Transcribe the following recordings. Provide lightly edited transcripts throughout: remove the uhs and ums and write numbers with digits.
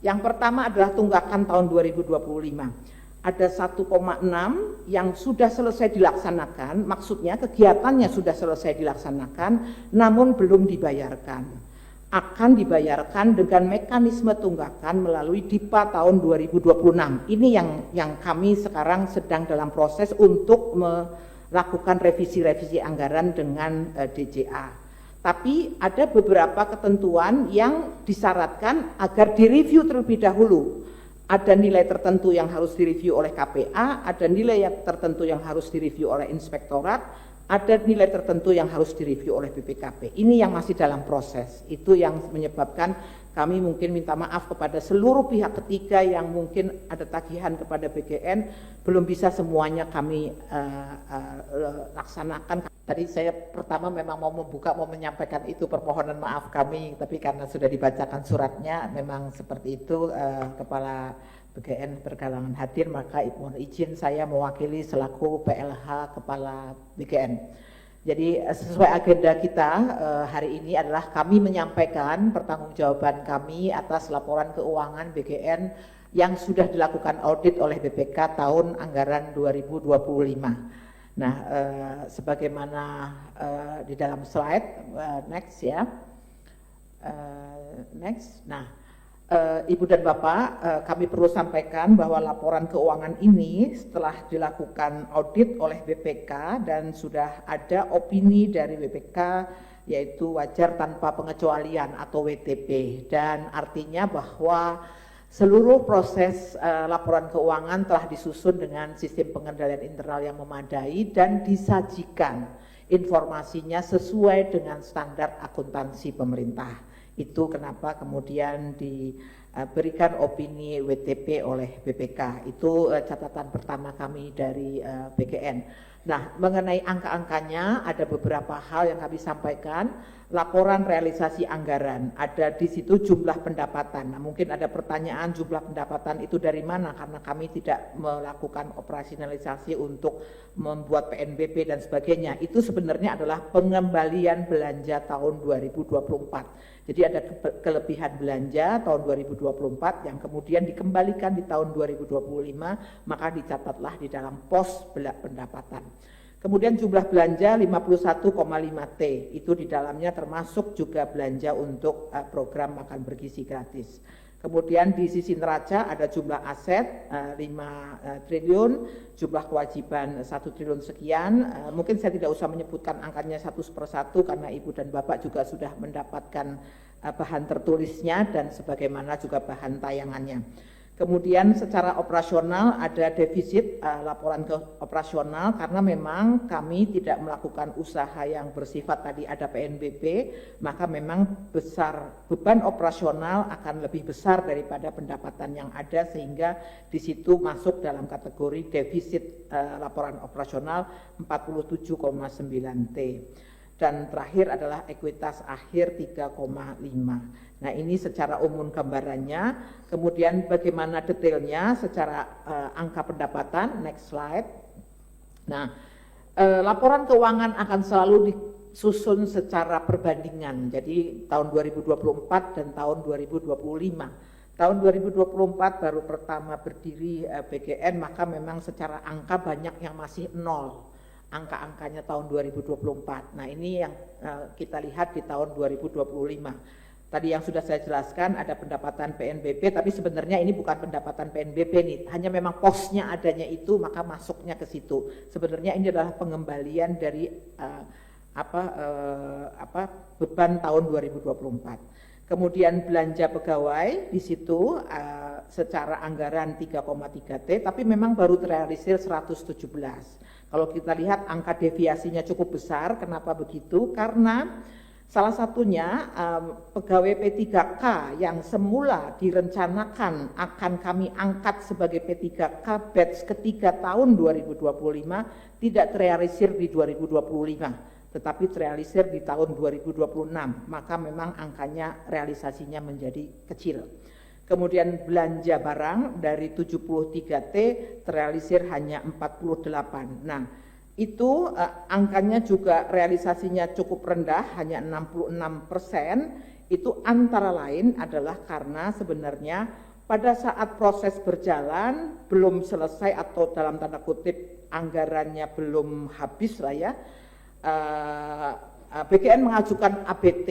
Yang pertama adalah tunggakan tahun 2025. Ada 1,6 yang sudah selesai dilaksanakan, maksudnya kegiatannya sudah selesai dilaksanakan, namun belum dibayarkan. Akan dibayarkan dengan mekanisme tunggakan melalui DIPA tahun 2026. Ini yang kami sekarang sedang dalam proses untuk melakukan revisi-revisi anggaran dengan DJA. Tapi ada beberapa ketentuan yang disyaratkan agar direview terlebih dahulu. Ada nilai tertentu yang harus direview oleh KPA, ada nilai tertentu yang harus direview oleh inspektorat, ada nilai tertentu yang harus direview oleh BPKP. Ini yang masih dalam proses. Itu yang menyebabkan kami mungkin minta maaf kepada seluruh pihak ketiga yang mungkin ada tagihan kepada BGN, belum bisa semuanya kami laksanakan. Tadi saya pertama memang mau menyampaikan itu permohonan maaf kami, tapi karena sudah dibacakan suratnya, memang seperti itu, Kepala BGN bergalangan hadir, maka mohon izin saya mewakili selaku PLH Kepala BGN. Jadi sesuai agenda kita hari ini adalah kami menyampaikan pertanggungjawaban kami atas laporan keuangan BGN yang sudah dilakukan audit oleh BPK tahun anggaran 2025. Nah, sebagaimana di dalam slide, next ya, next. Nah, Ibu dan Bapak, kami perlu sampaikan bahwa laporan keuangan ini setelah dilakukan audit oleh BPK dan sudah ada opini dari BPK, yaitu wajar tanpa pengecualian atau WTP, dan artinya bahwa seluruh proses laporan keuangan telah disusun dengan sistem pengendalian internal yang memadai dan disajikan informasinya sesuai dengan standar akuntansi pemerintah. Itu kenapa kemudian diberikan opini WTP oleh BPK. Itu catatan pertama kami dari BGN. Nah, mengenai angka-angkanya ada beberapa hal yang kami sampaikan. Laporan realisasi anggaran, ada di situ jumlah pendapatan. Nah, mungkin ada pertanyaan jumlah pendapatan itu dari mana, karena kami tidak melakukan operasionalisasi untuk membuat PNBP dan sebagainya. Itu sebenarnya adalah pengembalian belanja tahun 2024. Jadi ada kelebihan belanja tahun 2024 yang kemudian dikembalikan di tahun 2025, maka dicatatlah di dalam pos pendapatan. Kemudian jumlah belanja 51,5 T, itu di dalamnya termasuk juga belanja untuk program makan bergizi gratis. Kemudian di sisi neraca ada jumlah aset 5 triliun, jumlah kewajiban 1 triliun sekian. Mungkin saya tidak usah menyebutkan angkanya satu persatu karena Ibu dan Bapak juga sudah mendapatkan bahan tertulisnya dan sebagaimana juga bahan tayangannya. Kemudian secara operasional ada defisit laporan ke operasional karena memang kami tidak melakukan usaha yang bersifat tadi ada PNBP, maka memang beban operasional akan lebih besar daripada pendapatan yang ada sehingga di situ masuk dalam kategori defisit laporan operasional 47,9 T. Dan terakhir adalah ekuitas akhir 3,5. Nah, ini secara umum gambarannya. Kemudian bagaimana detailnya secara angka pendapatan, next slide. Nah, laporan keuangan akan selalu disusun secara perbandingan. Jadi tahun 2024 dan tahun 2025. Tahun 2024 baru pertama berdiri BGN, maka memang secara angka banyak yang masih nol. Angka-angkanya tahun 2024. Nah, ini yang kita lihat di tahun 2025. Tadi yang sudah saya jelaskan ada pendapatan PNBP, tapi sebenarnya ini bukan pendapatan PNBP nih, hanya memang posnya adanya itu, maka masuknya ke situ. Sebenarnya ini adalah pengembalian dari beban tahun 2024. Kemudian belanja pegawai di situ secara anggaran 3,3 T, tapi memang baru terrealisir 117. Kalau kita lihat angka deviasinya cukup besar, kenapa begitu? Karena salah satunya pegawai P3K yang semula direncanakan akan kami angkat sebagai P3K batch ketiga tahun 2025 tidak terrealisir di 2025, tetapi terrealisir di tahun 2026, maka memang angkanya realisasinya menjadi kecil. Kemudian belanja barang dari 73 T terrealisir hanya 48. Nah, itu angkanya juga realisasinya cukup rendah, hanya 66%. Itu antara lain adalah karena sebenarnya pada saat proses berjalan belum selesai atau dalam tanda kutip anggarannya belum habis lah ya, BKN mengajukan ABT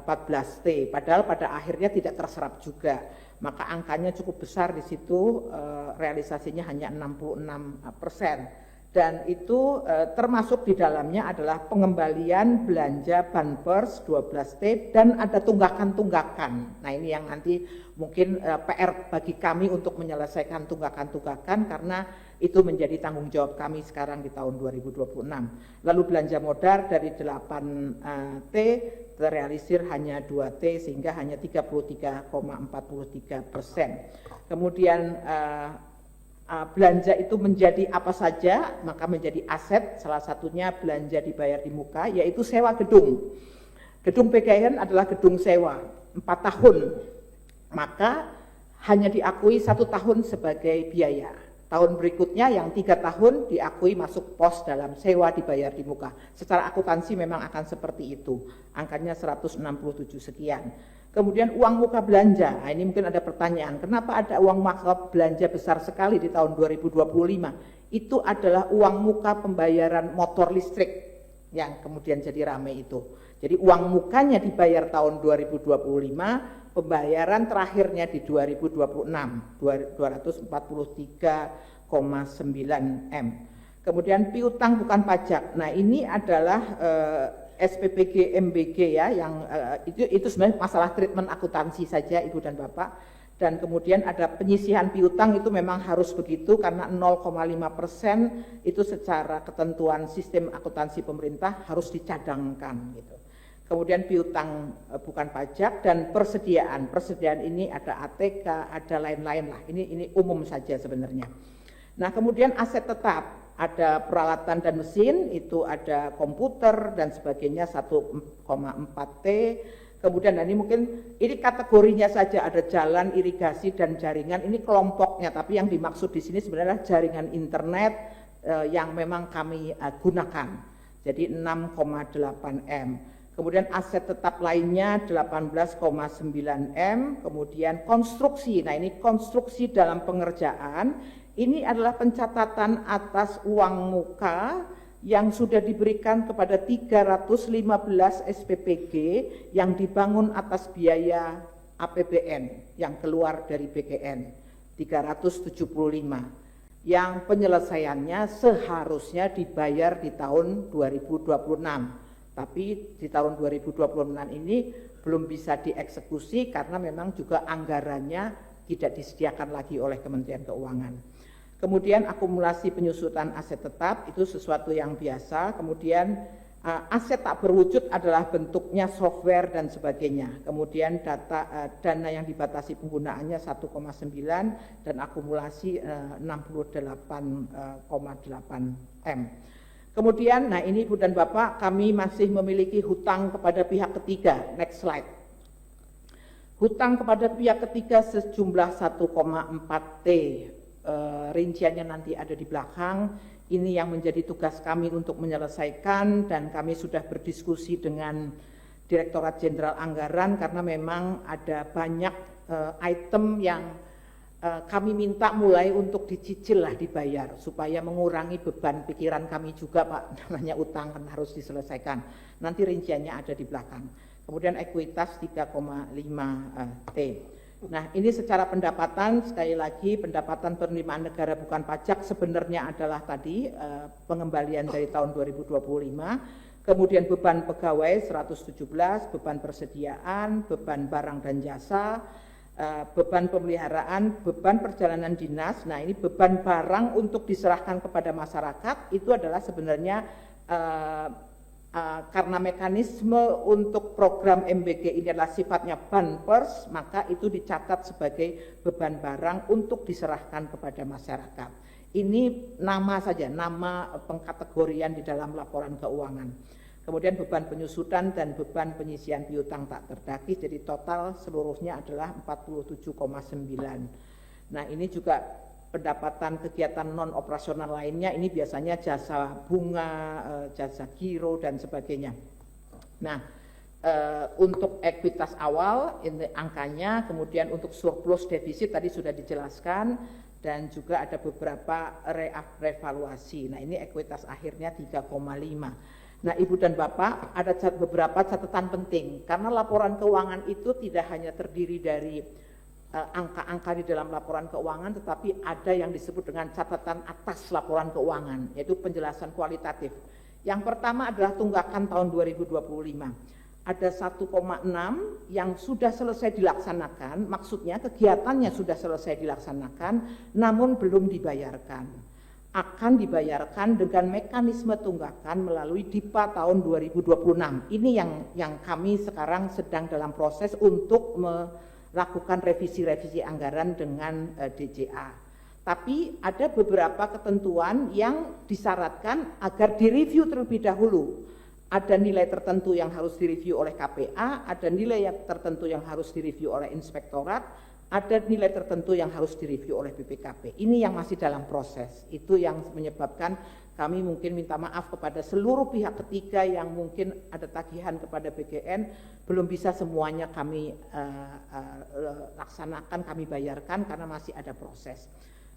14T, padahal pada akhirnya tidak terserap juga, maka angkanya cukup besar di situ, realisasinya hanya 66%. Dan itu termasuk di dalamnya adalah pengembalian belanja Banpers 12T dan ada tunggakan-tunggakan. Nah ini yang nanti mungkin PR bagi kami untuk menyelesaikan tunggakan-tunggakan karena itu menjadi tanggung jawab kami sekarang di tahun 2026. Lalu belanja modal dari 8T terrealisir hanya 2T sehingga hanya 33,43%. Kemudian belanja itu menjadi apa saja, maka menjadi aset, salah satunya belanja dibayar di muka, yaitu sewa gedung. Gedung PGN adalah gedung sewa, 4 tahun, maka hanya diakui 1 tahun sebagai biaya. Tahun berikutnya yang 3 tahun diakui masuk pos dalam sewa dibayar di muka. Secara akuntansi memang akan seperti itu, angkanya 167 sekian. Kemudian uang muka belanja, nah ini mungkin ada pertanyaan, kenapa ada uang muka belanja besar sekali di tahun 2025? Itu adalah uang muka pembayaran motor listrik yang kemudian jadi ramai itu. Jadi uang mukanya dibayar tahun 2025, pembayaran terakhirnya di 2026, 243,9 M. Kemudian piutang bukan pajak, nah ini adalah SPPG MBG ya, yang itu sebenarnya masalah treatment akuntansi saja Ibu dan Bapak, dan kemudian ada penyisihan piutang itu memang harus begitu karena 0,5% itu secara ketentuan sistem akuntansi pemerintah harus dicadangkan gitu. Kemudian piutang bukan pajak dan persediaan ini ada ATK, ada lain-lain lah, ini umum saja sebenarnya. Nah kemudian aset tetap, ada peralatan dan mesin, itu ada komputer dan sebagainya 1,4T. Kemudian ini mungkin ini kategorinya saja, ada jalan, irigasi dan jaringan, ini kelompoknya, tapi yang dimaksud di sini sebenarnya jaringan internet yang memang kami gunakan. Jadi 6,8 M. Kemudian aset tetap lainnya 18,9 M. Kemudian konstruksi, nah ini konstruksi dalam pengerjaan. Ini adalah pencatatan atas uang muka yang sudah diberikan kepada 315 SPPG yang dibangun atas biaya APBN yang keluar dari BKN 375 yang penyelesaiannya seharusnya dibayar di tahun 2026, tapi di tahun 2026 ini belum bisa dieksekusi karena memang juga anggarannya tidak disediakan lagi oleh Kementerian Keuangan. Kemudian akumulasi penyusutan aset tetap itu sesuatu yang biasa. Kemudian aset tak berwujud adalah bentuknya software dan sebagainya. Kemudian dana yang dibatasi penggunaannya 1,9 dan akumulasi 68,8 M. Kemudian, nah ini Ibu dan Bapak, kami masih memiliki hutang kepada pihak ketiga. Next slide. Hutang kepada pihak ketiga sejumlah 1,4 T. Rinciannya nanti ada di belakang. Ini yang menjadi tugas kami untuk menyelesaikan, dan kami sudah berdiskusi dengan Direktorat Jenderal Anggaran karena memang ada banyak item yang kami minta mulai untuk dicicil lah, dibayar supaya mengurangi beban pikiran kami juga Pak, namanya utang kan harus diselesaikan. Nanti rinciannya ada di belakang. Kemudian ekuitas 3,5 T. Nah ini secara pendapatan, sekali lagi pendapatan penerimaan negara bukan pajak sebenarnya adalah tadi pengembalian dari tahun 2025, kemudian beban pegawai 117, beban persediaan, beban barang dan jasa, beban pemeliharaan, beban perjalanan dinas. Nah ini beban barang untuk diserahkan kepada masyarakat itu adalah sebenarnya karena mekanisme untuk program MBG ini adalah sifatnya Banpers, maka itu dicatat sebagai beban barang untuk diserahkan kepada masyarakat. Ini nama saja, nama pengkategorian di dalam laporan keuangan. Kemudian beban penyusutan dan beban penyisian piutang tak terdagih, jadi total seluruhnya adalah 47,9. Nah ini juga pendapatan kegiatan non operasional lainnya, ini biasanya jasa bunga, jasa giro dan sebagainya. Nah Untuk ekuitas awal ini angkanya, kemudian untuk surplus defisit tadi sudah dijelaskan, dan juga ada beberapa revaluasi. Nah, ini ekuitas akhirnya 3,5. Nah, Ibu dan Bapak, ada beberapa catatan penting karena laporan keuangan itu tidak hanya terdiri dari angka-angka di dalam laporan keuangan, tetapi ada yang disebut dengan catatan atas laporan keuangan, yaitu penjelasan kualitatif. Yang pertama adalah tunggakan tahun 2025. Ada 1,6 yang sudah selesai dilaksanakan, maksudnya kegiatannya sudah selesai dilaksanakan, namun belum dibayarkan. Akan dibayarkan dengan mekanisme tunggakan melalui DIPA tahun 2026. Ini yang kami sekarang sedang dalam proses untuk melakukan revisi-revisi anggaran dengan DJA. Tapi ada beberapa ketentuan yang disyaratkan agar direview terlebih dahulu. Ada nilai tertentu yang harus direview oleh KPA, ada nilai yang tertentu yang harus direview oleh inspektorat, ada nilai tertentu yang harus direview oleh BPKP. Ini yang masih dalam proses. Itu yang menyebabkan kami mungkin minta maaf kepada seluruh pihak ketiga yang mungkin ada tagihan kepada BGN, belum bisa semuanya kami laksanakan, kami bayarkan karena masih ada proses.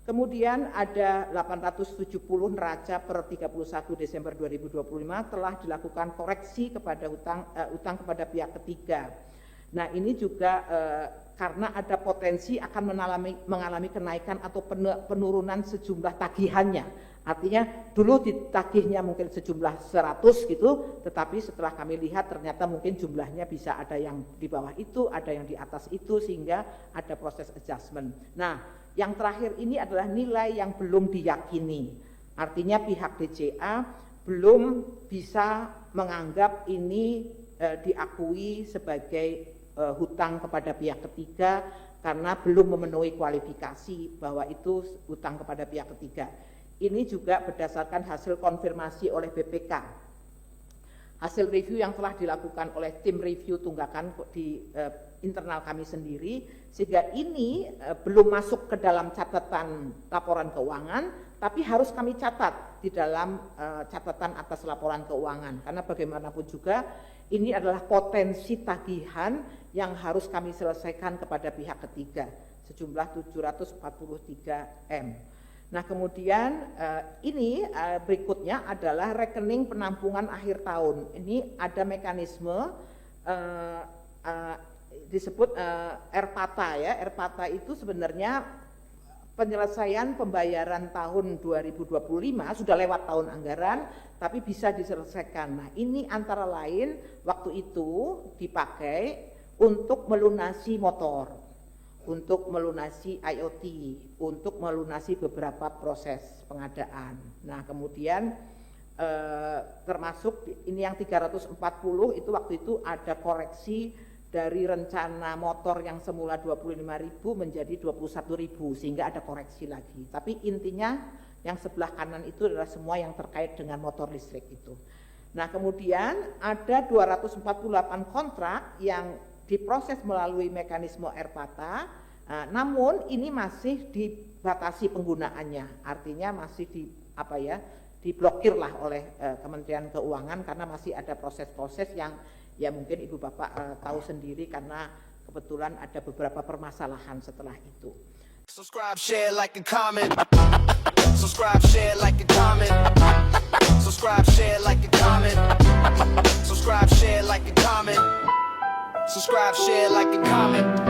Kemudian ada 870 neraca per 31 Desember 2025 telah dilakukan koreksi kepada utang kepada pihak ketiga. Nah, ini juga karena ada potensi akan mengalami kenaikan atau penurunan sejumlah tagihannya. Artinya dulu ditagihnya mungkin sejumlah 100 gitu, tetapi setelah kami lihat ternyata mungkin jumlahnya bisa ada yang di bawah itu, ada yang di atas itu, sehingga ada proses adjustment. Nah, yang terakhir ini adalah nilai yang belum diyakini. Artinya pihak DJA belum bisa menganggap ini diakui sebagai hutang kepada pihak ketiga karena belum memenuhi kualifikasi bahwa itu hutang kepada pihak ketiga. Ini juga berdasarkan hasil konfirmasi oleh BPK. Hasil review yang telah dilakukan oleh tim review tunggakan di internal kami sendiri, sehingga ini belum masuk ke dalam catatan laporan keuangan, tapi harus kami catat di dalam catatan atas laporan keuangan, karena bagaimanapun juga ini adalah potensi tagihan yang harus kami selesaikan kepada pihak ketiga sejumlah 743 M. Nah, kemudian ini berikutnya adalah rekening penampungan akhir tahun. Ini ada mekanisme disebut RPATA ya. RPATA itu sebenarnya penyelesaian pembayaran tahun 2025 sudah lewat tahun anggaran, tapi bisa diselesaikan. Nah, ini antara lain waktu itu dipakai untuk melunasi motor, untuk melunasi IoT, untuk melunasi beberapa proses pengadaan. Nah, kemudian termasuk ini yang 340 itu waktu itu ada koreksi dari rencana motor yang semula 25.000 menjadi 21.000 sehingga ada koreksi lagi. Tapi intinya yang sebelah kanan itu adalah semua yang terkait dengan motor listrik itu. Nah, kemudian ada 248 kontrak yang diproses melalui mekanisme RPATA, namun ini masih dibatasi penggunaannya, artinya masih diblokir lah oleh Kementerian Keuangan karena masih ada proses-proses yang ya mungkin Ibu Bapak tahu sendiri karena kebetulan ada beberapa permasalahan setelah itu. Subscribe, share, like, and comment. Subscribe, share, like, and comment. Subscribe, share, like, and comment. Subscribe, share, like, and comment. Subscribe, share, like, and comment.